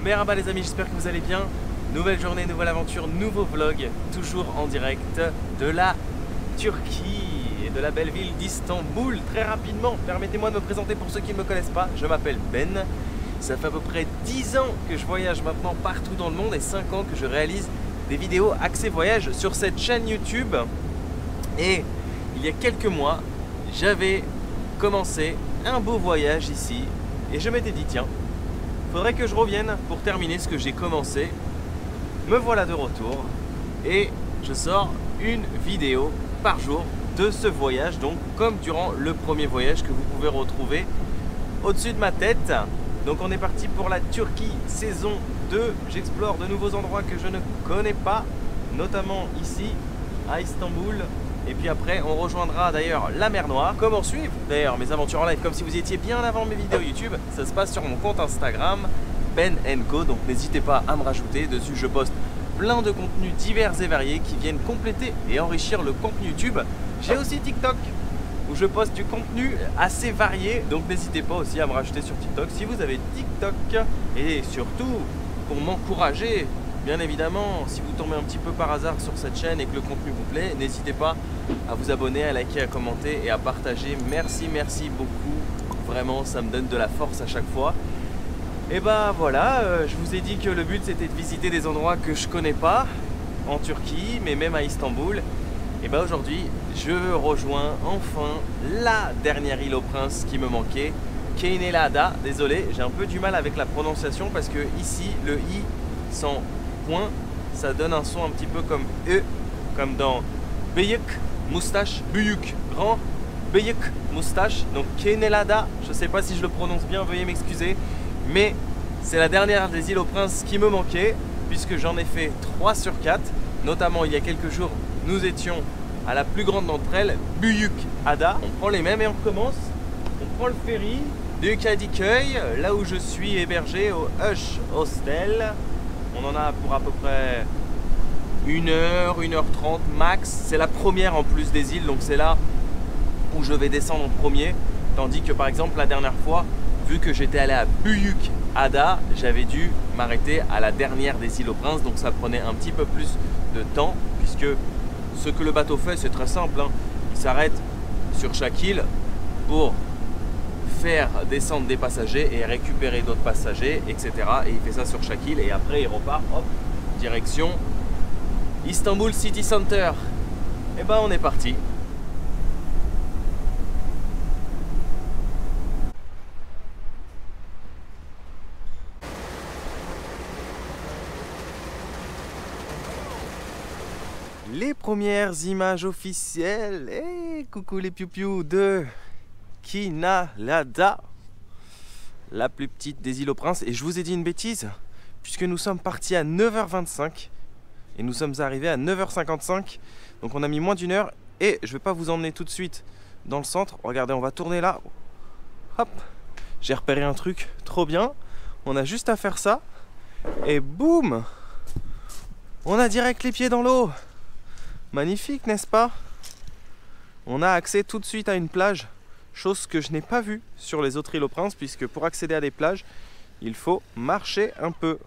Merhaba les amis, j'espère que vous allez bien. Nouvelle journée, nouvelle aventure, nouveau vlog, toujours en direct de la Turquie et de la belle ville d'Istanbul. Très rapidement, permettez-moi de me présenter pour ceux qui ne me connaissent pas. Je m'appelle Ben, ça fait à peu près 10 ans que je voyage maintenant partout dans le monde et 5 ans que je réalise des vidéos axées voyage sur cette chaîne YouTube. Et il y a quelques mois, j'avais commencé un beau voyage ici et je m'étais dit tiens, faudrait que je revienne pour terminer ce que j'ai commencé. Me voilà de retour et je sors une vidéo par jour de ce voyage, donc comme durant le premier voyage que vous pouvez retrouver au-dessus de ma tête. Donc on est parti pour la Turquie saison 2. J'explore de nouveaux endroits que je ne connais pas, notamment ici à Istanbul. Et puis après on rejoindra d'ailleurs la mer Noire. Comment suivre d'ailleurs mes aventures en live, comme si vous y étiez bien avant mes vidéos YouTube, ça se passe sur mon compte Instagram Ben & Co, donc n'hésitez pas à me rajouter. Dessus je poste plein de contenus divers et variés qui viennent compléter et enrichir le contenu YouTube. J'ai aussi TikTok où je poste du contenu assez varié, donc n'hésitez pas aussi à me rajouter sur TikTok si vous avez TikTok. Et surtout pour m'encourager, bien évidemment, si vous tombez un petit peu par hasard sur cette chaîne et que le contenu vous plaît, n'hésitez pas à vous abonner, à liker, à commenter et à partager. Merci beaucoup, vraiment ça me donne de la force à chaque fois. Et bah voilà, je vous ai dit que le but c'était de visiter des endroits que je connais pas en Turquie, mais même à Istanbul. Et bah aujourd'hui, je rejoins enfin la dernière île aux princes qui me manquait, Keynelada. Désolé, j'ai un peu du mal avec la prononciation parce que ici, le i sans point, ça donne un son un petit peu comme E, comme dans Beyik, moustache, Büyük, grand, Beyik, moustache. Donc Keynelada, je sais pas si je le prononce bien, veuillez m'excuser. Mais c'est la dernière des îles aux princes qui me manquait, puisque j'en ai fait 3 sur 4. Notamment il y a quelques jours, nous étions à la plus grande d'entre elles, Büyükada. On prend les mêmes et on recommence. On prend le ferry de Kadıköy, là où je suis hébergé au Hush Hostel. On en a pour à peu près 1h, 1h30 max. C'est la première en plus des îles, donc c'est là où je vais descendre en premier. Tandis que par exemple la dernière fois, vu que j'étais allé à Büyükada, j'avais dû m'arrêter à la dernière des îles aux princes, donc ça prenait un petit peu plus de temps, puisque ce que le bateau fait, c'est très simple, hein. Il s'arrête sur chaque île pour faire descendre des passagers et récupérer d'autres passagers, etc. Et il fait ça sur chaque île et après il repart, hop, direction Istanbul City Center. Et ben on est parti. Les premières images officielles, et coucou les piou-piou, de Keynelada, la plus petite des îles aux princes. Et je vous ai dit une bêtise, puisque nous sommes partis à 9h25 et nous sommes arrivés à 9h55, donc on a mis moins d'une heure. Et je vais pas vous emmener tout de suite dans le centre. Regardez, on va tourner là, hop, j'ai repéré un truc trop bien. On a juste à faire ça et boum, on a direct les pieds dans l'eau. Magnifique, n'est-ce pas? On a accès tout de suite à une plage, chose que je n'ai pas vue sur les autres îles aux princes, puisque pour accéder à des plages, il faut marcher un peu.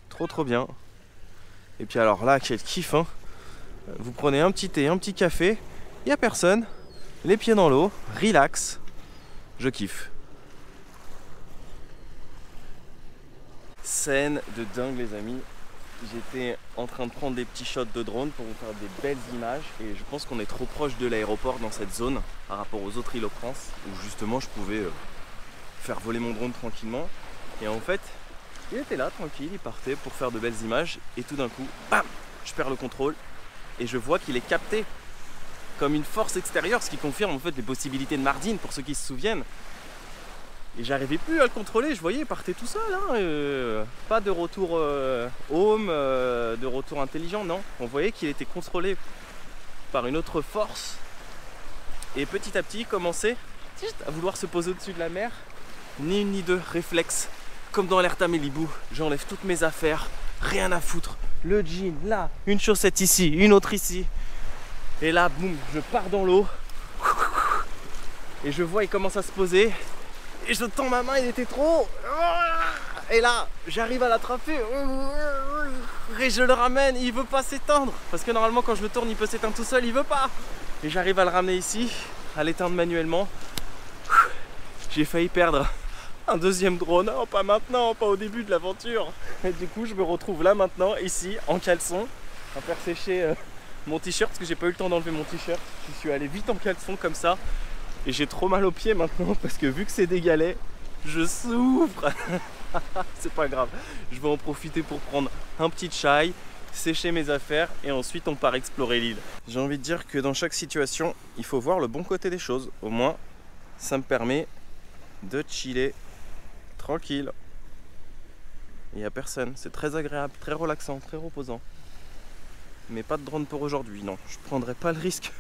Trop bien. Et puis alors là, quel kiff, hein. Vous prenez un petit thé, un petit café, il n'y a personne, les pieds dans l'eau, relax, je kiffe. Scène de dingue les amis. J'étais en train de prendre des petits shots de drone pour vous faire des belles images et je pense qu'on est trop proche de l'aéroport dans cette zone par rapport aux autres îles aux princes où justement je pouvais faire voler mon drone tranquillement. Et en fait, il était là tranquille, il partait pour faire de belles images et tout d'un coup, bam, je perds le contrôle et je vois qu'il est capté comme une force extérieure, ce qui confirme en fait les possibilités de Mardin pour ceux qui se souviennent. Et j'arrivais plus à le contrôler, je voyais, il partait tout seul, hein, pas de retour home, de retour intelligent, non. On voyait qu'il était contrôlé par une autre force. Et petit à petit, il commençait à vouloir se poser au-dessus de la mer. Ni une ni deux, réflexe. Comme dans l'Alerta Malibu, j'enlève toutes mes affaires, rien à foutre. Le jean, là, une chaussette ici, une autre ici. Et là, boum, je pars dans l'eau. Et je vois, il commence à se poser. Et je tends ma main, il était trop. Et là, j'arrive à l'attraper. Et je le ramène, il veut pas s'éteindre. Parce que normalement quand je le tourne, il peut s'éteindre tout seul, il veut pas. Et j'arrive à le ramener ici, à l'éteindre manuellement. J'ai failli perdre un deuxième drone. Oh, pas maintenant, pas au début de l'aventure. Et du coup, je me retrouve là maintenant, ici, en caleçon, à faire sécher mon t-shirt, parce que j'ai pas eu le temps d'enlever mon t-shirt. Je suis allé vite en caleçon comme ça. Et j'ai trop mal aux pieds maintenant, parce que vu que c'est des galets, je souffre. C'est pas grave, je vais en profiter pour prendre un petit chai, sécher mes affaires et ensuite on part explorer l'île. J'ai envie de dire que dans chaque situation, il faut voir le bon côté des choses. Au moins, ça me permet de chiller tranquille. Il n'y a personne, c'est très agréable, très relaxant, très reposant. Mais pas de drone pour aujourd'hui, non, je prendrai pas le risque.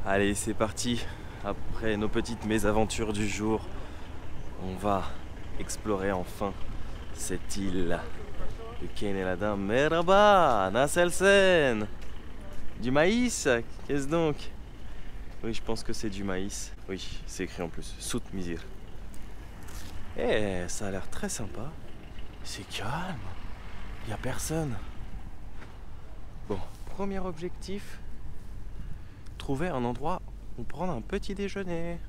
Allez, c'est parti. Après nos petites mésaventures du jour, on va explorer enfin cette île de Keneladin. Merhaba, Naselsen. Du maïs? Qu'est-ce donc? Oui, je pense que c'est du maïs. Oui, c'est écrit en plus. Sout Mizir. Eh, ça a l'air très sympa. C'est calme. Il n'y a personne. Bon, premier objectif. Trouver un endroit où prendre un petit déjeuner.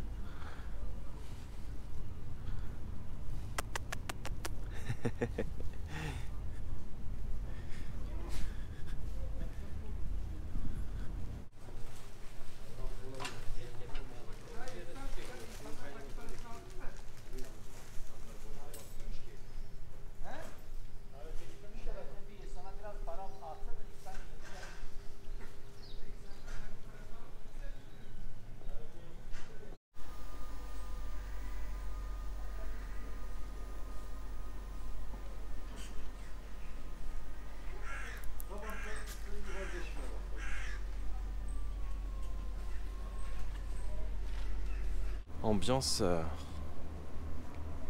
Ambiance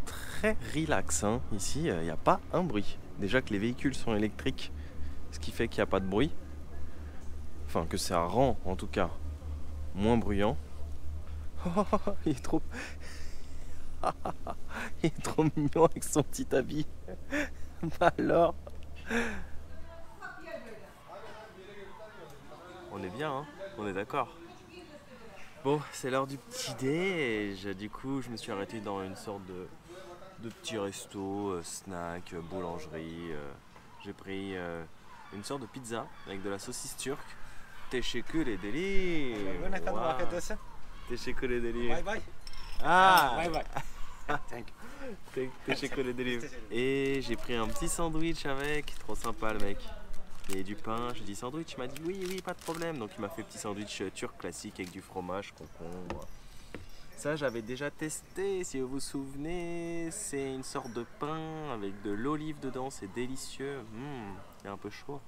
très relax, hein. Ici, il n'y a pas un bruit. Déjà que les véhicules sont électriques, ce qui fait qu'il n'y a pas de bruit. Enfin, que ça rend, en tout cas, moins bruyant. Oh, il est trop... il est trop mignon avec son petit habit. Bah alors... On est bien, hein, on est d'accord. Bon, c'est l'heure du petit dé et du coup je me suis arrêté dans une sorte de petit resto, snack, boulangerie. J'ai pris une sorte de pizza avec de la saucisse turque. Teşekkür ederim. Teşekkür ederim. Bye bye. Ah, Bye bye. Teşekkür ederim. Et j'ai pris un petit sandwich avec, trop sympa le mec. Et du pain, j'ai dit sandwich, il m'a dit oui, pas de problème. Donc il m'a fait petit sandwich turc classique avec du fromage, concombre. Ça j'avais déjà testé, si vous vous souvenez. C'est une sorte de pain avec de l'olive dedans, c'est délicieux. C'est un peu chaud.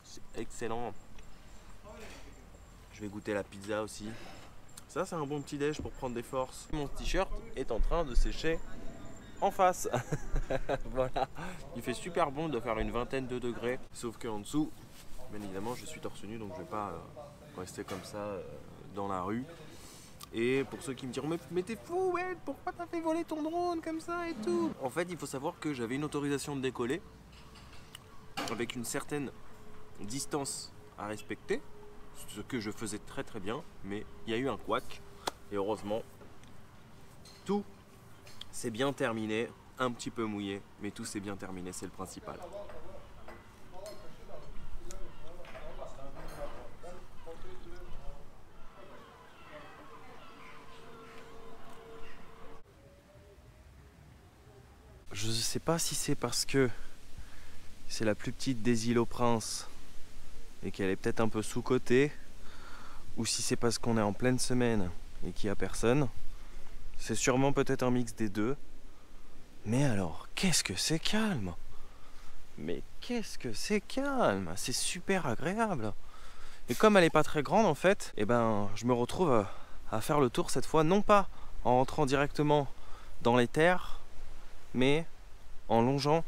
C'est excellent. Je vais goûter la pizza aussi. Ça c'est un bon petit déj pour prendre des forces. Mon t-shirt est en train de sécher en face. Voilà, il fait super bon, de faire une vingtaine de degrés, sauf qu'en dessous, bien évidemment, je suis torse nu, donc je vais pas rester comme ça dans la rue. Et pour ceux qui me diront mais t'es fou, ouais, pourquoi t'as fait voler ton drone comme ça et tout? En fait, il faut savoir que j'avais une autorisation de décoller avec une certaine distance à respecter, ce que je faisais très très bien, mais il y a eu un couac et heureusement tout c'est bien terminé, un petit peu mouillé, mais tout s'est bien terminé, c'est le principal. Je ne sais pas si c'est parce que c'est la plus petite des îles aux Princes et qu'elle est peut-être un peu sous-cotée, ou si c'est parce qu'on est en pleine semaine et qu'il n'y a personne. C'est sûrement peut-être un mix des deux. Mais alors, qu'est-ce que c'est calme! Mais qu'est-ce que c'est calme! C'est super agréable! Et comme elle n'est pas très grande en fait, eh ben, je me retrouve à faire le tour cette fois, non pas en rentrant directement dans les terres, mais en longeant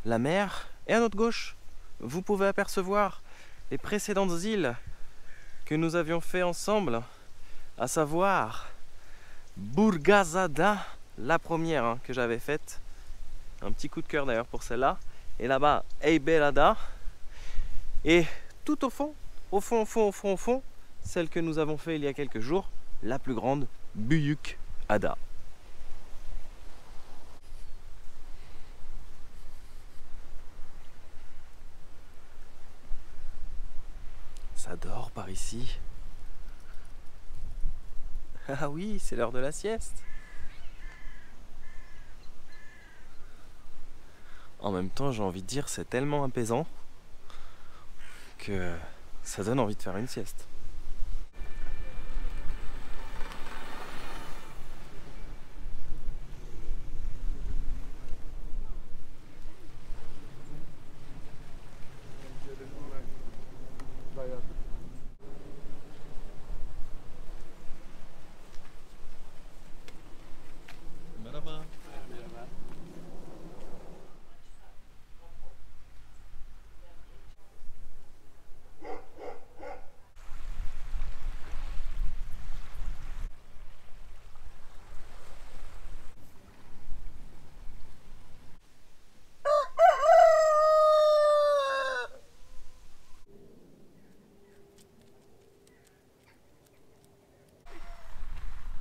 la mer. Et à notre gauche, vous pouvez apercevoir les précédentes îles que nous avions fait ensemble, à savoir Burgazada, la première que j'avais faite. Un petit coup de cœur d'ailleurs pour celle-là. Et là-bas, Eibelada. Et tout au fond, celle que nous avons fait il y a quelques jours, la plus grande, Büyükada. Ça dort par ici. Ah oui, c'est l'heure de la sieste. En même temps, j'ai envie de dire, c'est tellement apaisant que ça donne envie de faire une sieste. Merhaba.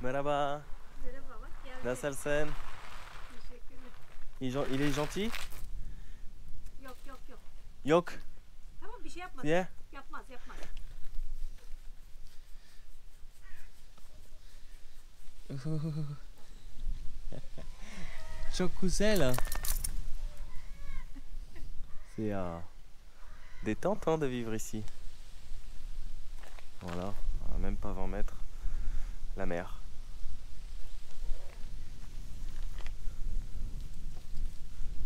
Merhaba. Merhaba, bak geldi. Nasılsın? Teşekkürler. Il est gentil? Yok yok yok. Yok. Tamam bir şey yapmaz. Yeah. Yapmaz yapmaz. Çok güzel. C'est détente de vivre ici. Voilà, à même pas 20 mètres, la mer.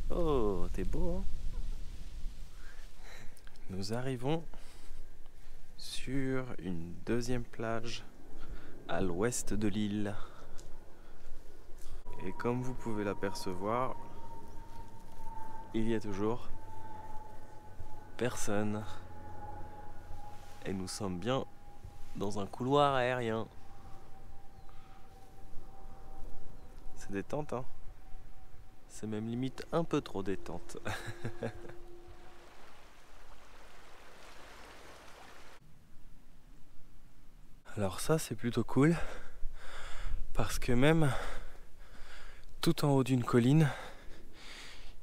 Oh, t'es beau, hein? Nous arrivons sur une deuxième plage à l'ouest de l'île. Et comme vous pouvez l'apercevoir, il y a toujours personne. Et nous sommes bien dans un couloir aérien. C'est détente, hein? C'est même limite un peu trop détente. Alors ça c'est plutôt cool parce que même tout en haut d'une colline,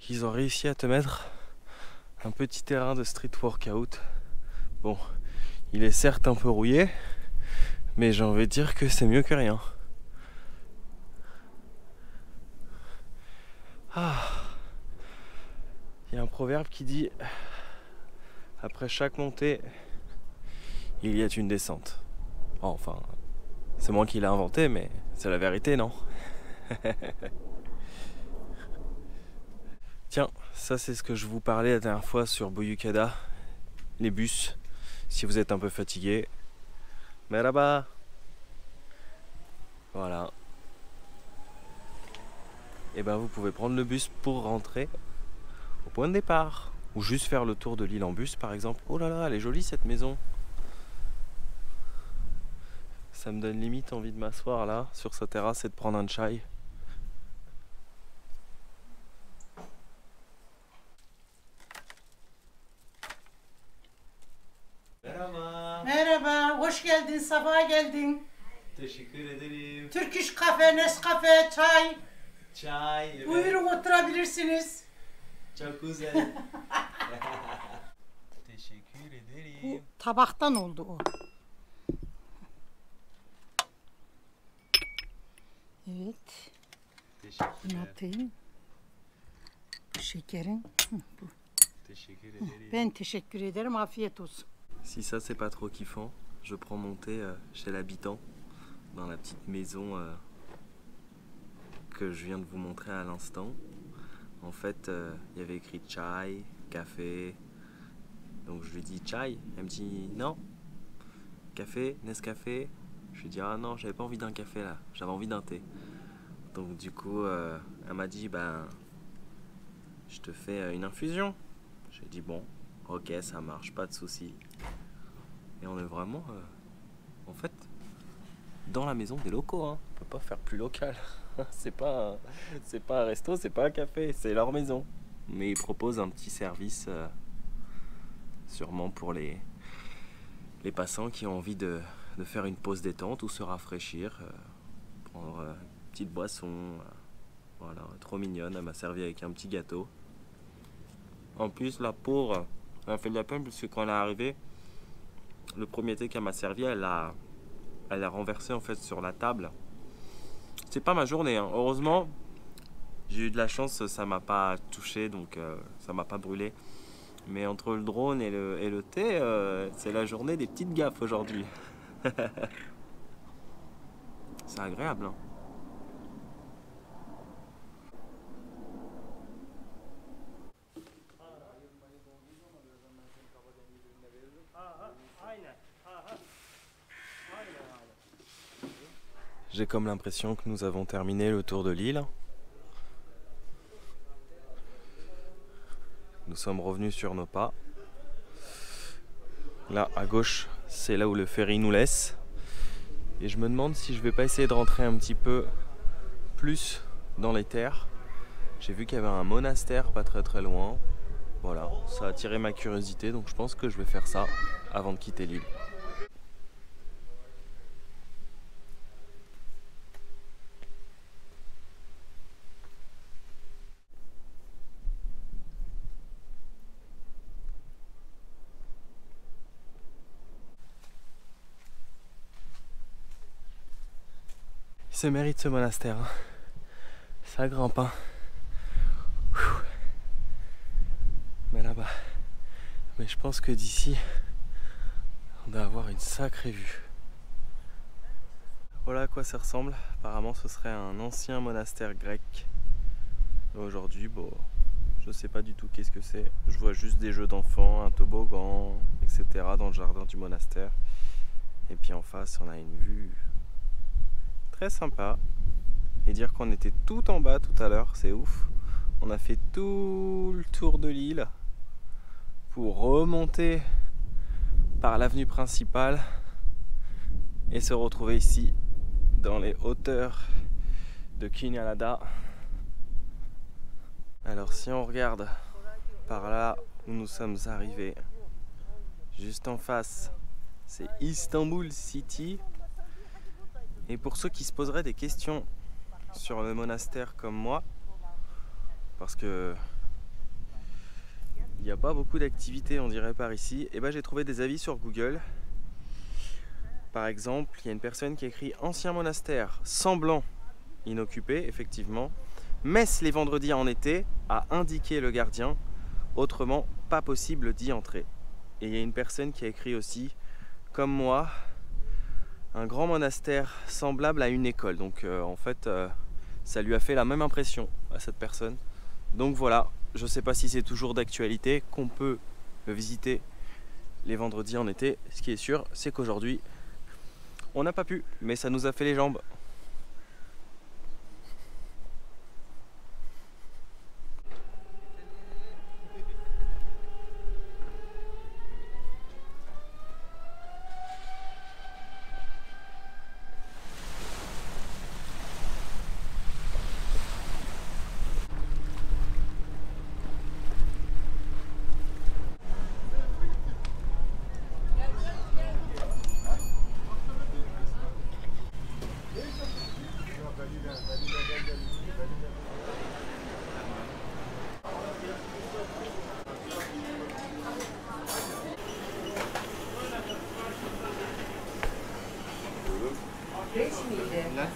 ils ont réussi à te mettre un petit terrain de street workout. Bon, il est certes un peu rouillé, mais j'ai envie de dire que c'est mieux que rien. Ah, il y a un proverbe qui dit après chaque montée, il y a une descente. Enfin, c'est moi qui l'ai inventé, mais c'est la vérité, non? Tiens, ça c'est ce que je vous parlais la dernière fois sur Büyükada, les bus, si vous êtes un peu fatigué. Merhaba. Voilà. Et ben vous pouvez prendre le bus pour rentrer au point de départ. Ou juste faire le tour de l'île en bus par exemple. Oh là là, elle est jolie cette maison. Ça me donne limite envie de m'asseoir là, sur sa terrasse et de prendre un chai. Merhaba. Merhaba, hoş geldin, sabaha geldin. Teşekkür ederim. Türk İş Kafe, Nescafe, çay. Çay. Evet. Buyurun oturabilirsiniz. Çok güzel. Teşekkür ederim. Bu tabaktan oldu o. Evet, bunu Teşekkürler. atayım. Bu şekerin. Bu. Teşekkür ederim. Ben teşekkür ederim, afiyet olsun. Si ça c'est pas trop kiffant, je prends mon thé chez l'habitant, dans la petite maison que je viens de vous montrer à l'instant. En fait, il y avait écrit chai, café. Donc je lui dis chai, elle me dit non. Café, Nescafé. Je lui dis ah non, j'avais pas envie d'un café là, j'avais envie d'un thé. Donc du coup, elle m'a dit ben je te fais une infusion. J'ai dit bon, ok, ça marche, pas de souci. Et on est vraiment, en fait, dans la maison des locaux. Hein. On peut pas faire plus local. C'est pas un resto, c'est pas un café, c'est leur maison. Mais ils proposent un petit service, sûrement pour les passants qui ont envie de faire une pause détente ou se rafraîchir, prendre une petite boisson. Voilà, trop mignonne, elle m'a servi avec un petit gâteau. En plus, la pauvre, elle a fait de la peine parce que quand elle est arrivée, le premier thé qu'elle m'a servi, elle a renversé en fait sur la table. C'est pas ma journée, hein. Heureusement, j'ai eu de la chance, ça m'a pas touché, donc ça m'a pas brûlé. Mais entre le drone et le thé, c'est la journée des petites gaffes aujourd'hui. C'est agréable, hein. J'ai comme l'impression que nous avons terminé le tour de l'île. Nous sommes revenus sur nos pas. Là, à gauche, c'est là où le ferry nous laisse. Et je me demande si je vais pas essayer de rentrer un petit peu plus dans les terres. J'ai vu qu'il y avait un monastère pas très loin. Voilà, ça a attiré ma curiosité, donc je pense que je vais faire ça avant de quitter l'île. Il se mérite ce monastère, hein. Ça grimpe, hein. Mais là-bas, mais je pense que d'ici, on doit avoir une sacrée vue. Voilà à quoi ça ressemble. Apparemment, ce serait un ancien monastère grec. Aujourd'hui, bon, je sais pas du tout qu'est-ce que c'est. Je vois juste des jeux d'enfants, un toboggan, etc. dans le jardin du monastère. Et puis en face, on a une vue très sympa. Et dire qu'on était tout en bas tout à l'heure, c'est ouf. On a fait tout le tour de l'île pour remonter par l'avenue principale et se retrouver ici dans les hauteurs de Kinyalada. Alors si on regarde par là où nous sommes arrivés, juste en face, c'est Istanbul City. Et pour ceux qui se poseraient des questions sur le monastère comme moi, parce que il n'y a pas beaucoup d'activités on dirait par ici, et ben j'ai trouvé des avis sur Google. Par exemple, il y a une personne qui écrit ancien monastère semblant inoccupé, effectivement, messe les vendredis en été, a indiqué le gardien, autrement pas possible d'y entrer. Et il y a une personne qui a écrit aussi, comme moi, un grand monastère semblable à une école. Donc en fait, ça lui a fait la même impression à cette personne. Donc voilà, je ne sais pas si c'est toujours d'actualité, qu'on peut le visiter les vendredis en été. Ce qui est sûr, c'est qu'aujourd'hui, on n'a pas pu, mais ça nous a fait les jambes.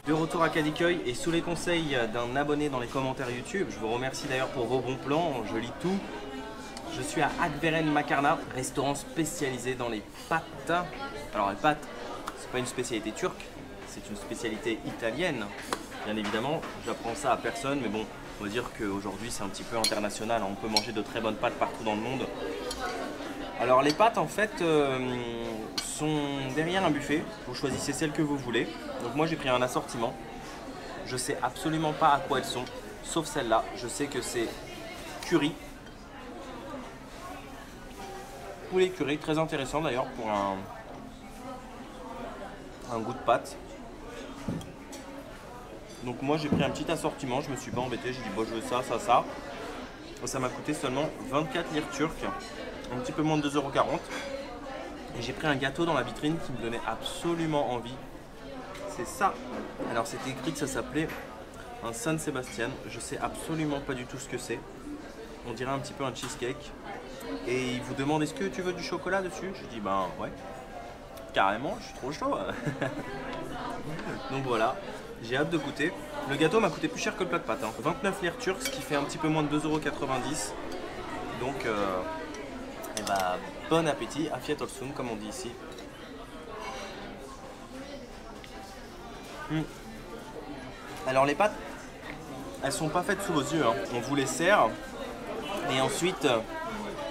De retour à Kadikoy et sous les conseils d'un abonné dans les commentaires YouTube, je vous remercie d'ailleurs pour vos bons plans, je lis tout. Je suis à Akveren Makarna, restaurant spécialisé dans les pâtes. Alors les pâtes, c'est pas une spécialité turque, c'est une spécialité italienne. Bien évidemment, j'apprends ça à personne, mais bon, on va dire qu'aujourd'hui c'est un petit peu international, on peut manger de très bonnes pâtes partout dans le monde. Alors les pâtes en fait sont derrière un buffet, vous choisissez celles que vous voulez. Donc moi j'ai pris un assortiment, je sais absolument pas à quoi elles sont, sauf celle-là, je sais que c'est curry. Poulet curry, très intéressant d'ailleurs pour un goût de pâte. Donc moi j'ai pris un petit assortiment, je me suis pas embêté, j'ai dit bon je veux ça, ça, ça. Ça m'a coûté seulement 24 lire turques, un petit peu moins de 2,40 €. Et j'ai pris un gâteau dans la vitrine qui me donnait absolument envie. C'est ça. Alors c'était écrit que ça s'appelait un San Sebastian. Je sais absolument pas du tout ce que c'est. On dirait un petit peu un cheesecake. Et il vous demande est-ce que tu veux du chocolat dessus? Je dis ben ouais. Carrément, je suis trop chaud. Donc voilà, j'ai hâte de goûter. Le gâteau m'a coûté plus cher que le plat de pâtes. 29 lire turques, ce qui fait un petit peu moins de 2,90 €. Donc et bah, bon appétit, afiyet olsun comme on dit ici. Alors les pâtes, elles sont pas faites sous vos yeux. On vous les sert et ensuite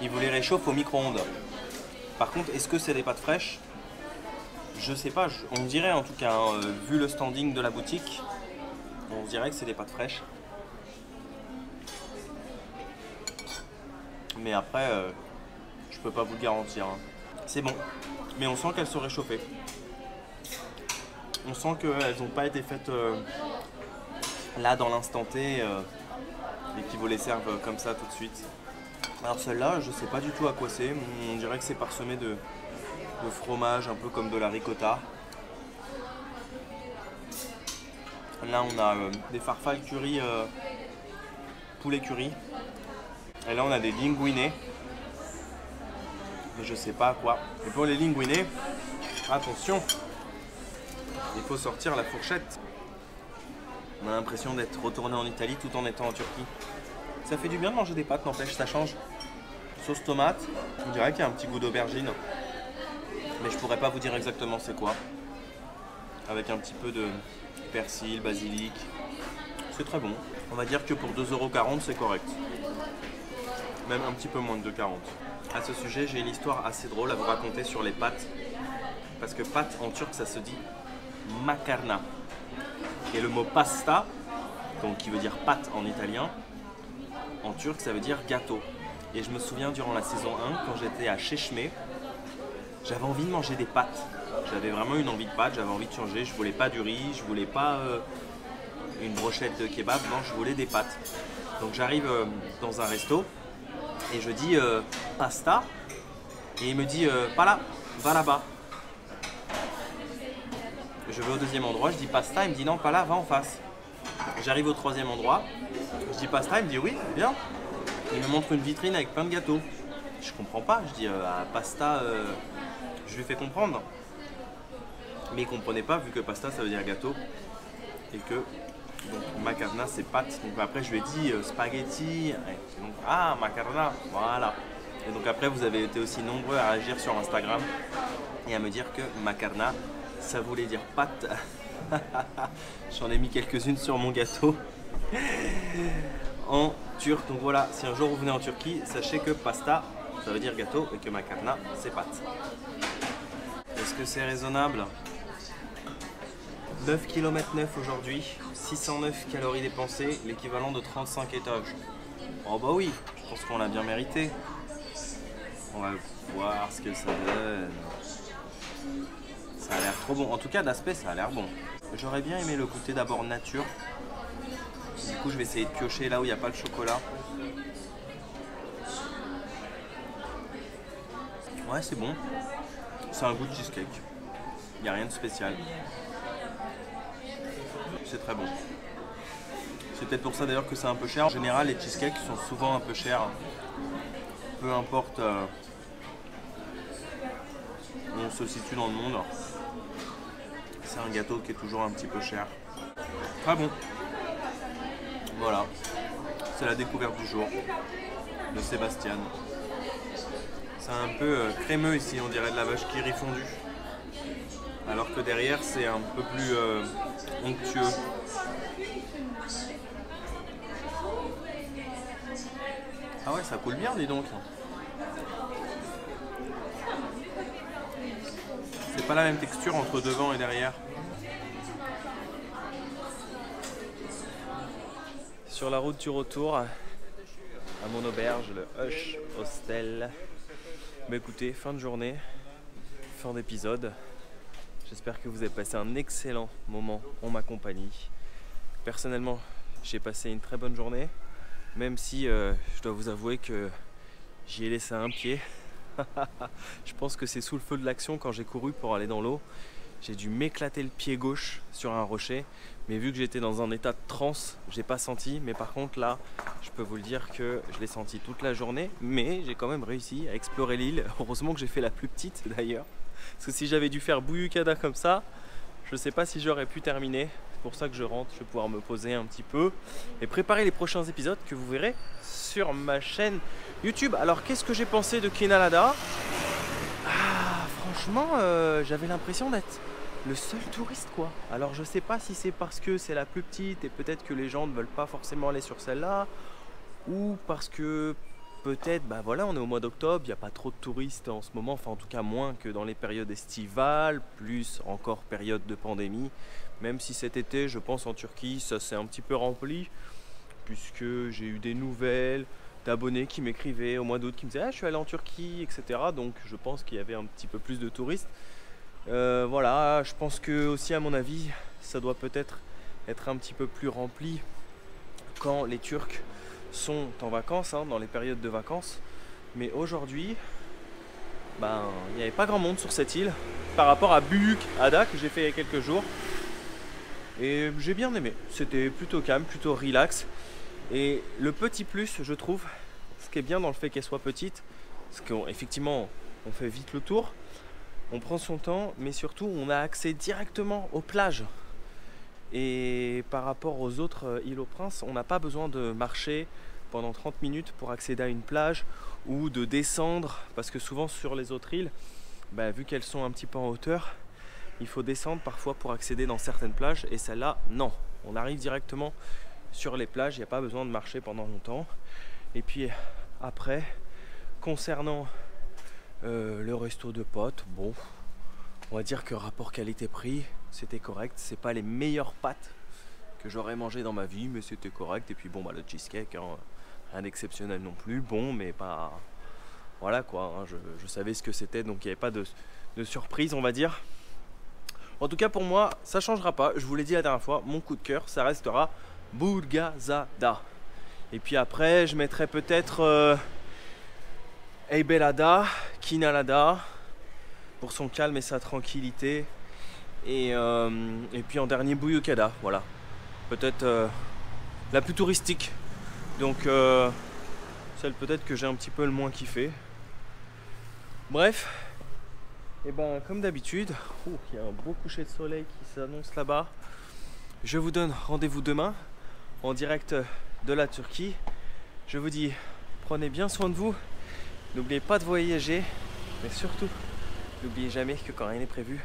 ils vous les réchauffent au micro-ondes. Par contre, est-ce que c'est des pâtes fraîches? Je sais pas, on dirait en tout cas, vu le standing de la boutique, on dirait que c'est des pâtes fraîches. Mais après, je peux pas vous le garantir. C'est bon, mais on sent qu'elles sont réchauffées. On sent qu'elles n'ont pas été faites là dans l'instant T et qu'ils vous les servent comme ça tout de suite. Alors celle-là, je sais pas du tout à quoi c'est. On dirait que c'est parsemé de fromage, un peu comme de la ricotta. Là, on a des farfales curry, poulet curry. Et là, on a des linguinés. Mais je sais pas à quoi. Et pour les linguinés, attention, il faut sortir la fourchette. On a l'impression d'être retourné en Italie tout en étant en Turquie. Ça fait du bien de manger des pâtes, n'empêche, ça change. Sauce tomate, on dirait qu'il y a un petit goût d'aubergine. Mais je pourrais pas vous dire exactement c'est quoi. Avec un petit peu de persil, basilic. C'est très bon. On va dire que pour 2,40 € c'est correct. Même un petit peu moins de 2,40 €. À ce sujet, j'ai une histoire assez drôle à vous raconter sur les pâtes. Parce que pâte en turc ça se dit makarna. Et le mot pasta, donc qui veut dire pâte en italien, en turc ça veut dire gâteau. Et je me souviens durant la saison 1, quand j'étais à Çeşme, j'avais envie de manger des pâtes. J'avais vraiment une envie de pâtes, j'avais envie de changer. Je voulais pas du riz, je voulais pas une brochette de kebab, non, je voulais des pâtes. Donc j'arrive dans un resto et je dis pasta. Et il me dit pas là, va là-bas. Je vais au deuxième endroit, je dis pasta, il me dit non, pas là, va en face. J'arrive au troisième endroit, je dis pasta, il me dit oui, bien. Il me montre une vitrine avec plein de gâteaux. Je comprends pas, je dis pasta, je lui fais comprendre. Mais il comprenait pas vu que pasta ça veut dire gâteau. Et que donc makarna c'est pâte. Donc après je lui ai dit spaghetti. Et donc makarna, voilà. Et donc après vous avez été aussi nombreux à réagir sur Instagram et à me dire que makarna ça voulait dire pâte. J'en ai mis quelques-unes sur mon gâteau. En turc. Donc voilà, si un jour vous venez en Turquie, sachez que pasta ça veut dire gâteau et que makarna c'est pâte. Est-ce que c'est raisonnable? 9 km 9 aujourd'hui, 609 calories dépensées, l'équivalent de 35 étages. Oh bah oui, je pense qu'on l'a bien mérité. On va voir ce que ça donne. Ça a l'air trop bon. En tout cas d'aspect ça a l'air bon. J'aurais bien aimé le goûter d'abord nature. Du coup je vais essayer de piocher là où il n'y a pas le chocolat. Ouais c'est bon. C'est un goût de cheesecake. Il n'y a rien de spécial. C'est très bon. C'est peut-être pour ça d'ailleurs que c'est un peu cher. En général les cheesecakes sont souvent un peu chers. Peu importe où on se situe dans le monde. C'est un gâteau qui est toujours un petit peu cher. Très bon. Voilà. C'est la découverte du jour de Sébastien. C'est un peu crémeux ici, on dirait de la vache qui rit fondue. Alors que derrière c'est un peu plus onctueux. Ah ouais, ça coule bien, dis donc. C'est pas la même texture entre devant et derrière. Sur la route du retour, à mon auberge, le Hush Hostel. Mais écoutez, fin de journée, fin d'épisode. J'espère que vous avez passé un excellent moment en ma compagnie. Personnellement, j'ai passé une très bonne journée, même si je dois vous avouer que j'y ai laissé un pied. Je pense que c'est sous le feu de l'action quand j'ai couru pour aller dans l'eau. J'ai dû m'éclater le pied gauche sur un rocher, mais vu que j'étais dans un état de transe, j'ai pas senti. Mais par contre là, je peux vous le dire que je l'ai senti toute la journée, mais j'ai quand même réussi à explorer l'île. Heureusement que j'ai fait la plus petite d'ailleurs, parce que si j'avais dû faire Buyukada comme ça, je sais pas si j'aurais pu terminer. C'est pour ça que je rentre, je vais pouvoir me poser un petit peu et préparer les prochains épisodes que vous verrez sur ma chaîne YouTube. Alors qu'est-ce que j'ai pensé de Kinalada? Franchement, j'avais l'impression d'être le seul touriste quoi. Alors je sais pas si c'est parce que c'est la plus petite et peut-être que les gens ne veulent pas forcément aller sur celle-là, ou parce que peut-être, bah voilà, on est au mois d'octobre, il n'y a pas trop de touristes en ce moment, enfin en tout cas moins que dans les périodes estivales, plus encore période de pandémie. Même si cet été, je pense en Turquie, ça s'est un petit peu rempli, puisque j'ai eu des nouvelles d'abonnés qui m'écrivaient au mois d'août, qui me disaient ah, je suis allé en Turquie, etc. Donc je pense qu'il y avait un petit peu plus de touristes. Voilà, je pense que aussi à mon avis, ça doit peut-être être un petit peu plus rempli quand les Turcs sont en vacances, hein, dans les périodes de vacances. Mais aujourd'hui, ben, il n'y avait pas grand monde sur cette île par rapport à Buyukada que j'ai fait il y a quelques jours. Et j'ai bien aimé, c'était plutôt calme, plutôt relax. Et le petit plus, je trouve, ce qui est bien dans le fait qu'elle soit petite, c'est qu'effectivement, on fait vite le tour, on prend son temps, mais surtout, on a accès directement aux plages. Et par rapport aux autres îles aux Princes, on n'a pas besoin de marcher pendant 30 minutes pour accéder à une plage ou de descendre, parce que souvent sur les autres îles, bah, vu qu'elles sont un petit peu en hauteur, il faut descendre parfois pour accéder dans certaines plages, et celle-là, non. On arrive directement sur les plages, il n'y a pas besoin de marcher pendant longtemps. Et puis après, concernant le resto de potes, bon, on va dire que rapport qualité-prix, c'était correct. C'est pas les meilleures pâtes que j'aurais mangé dans ma vie, mais c'était correct. Et puis bon, bah, le cheesecake, hein, rien d'exceptionnel non plus, bon, mais pas... Voilà quoi, hein, je savais ce que c'était, donc il n'y avait pas de surprise, on va dire. En tout cas pour moi, ça changera pas. Je vous l'ai dit la dernière fois, mon coup de cœur, ça restera Burgazada. Et puis après, je mettrai peut-être Heybeliada, Kinalada, pour son calme et sa tranquillité. Et puis en dernier, Buyukada, voilà. Peut-être la plus touristique. Donc celle peut-être que j'ai un petit peu le moins kiffé. Bref. Et ben comme d'habitude, il y a un beau coucher de soleil qui s'annonce là-bas. Je vous donne rendez-vous demain en direct de la Turquie. Je vous dis, prenez bien soin de vous. N'oubliez pas de voyager, mais surtout, n'oubliez jamais que quand rien n'est prévu,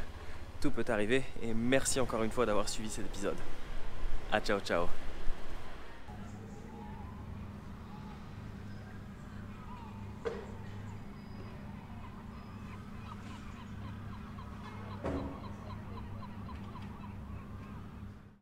tout peut arriver. Et merci encore une fois d'avoir suivi cet épisode. Ah, ciao, ciao.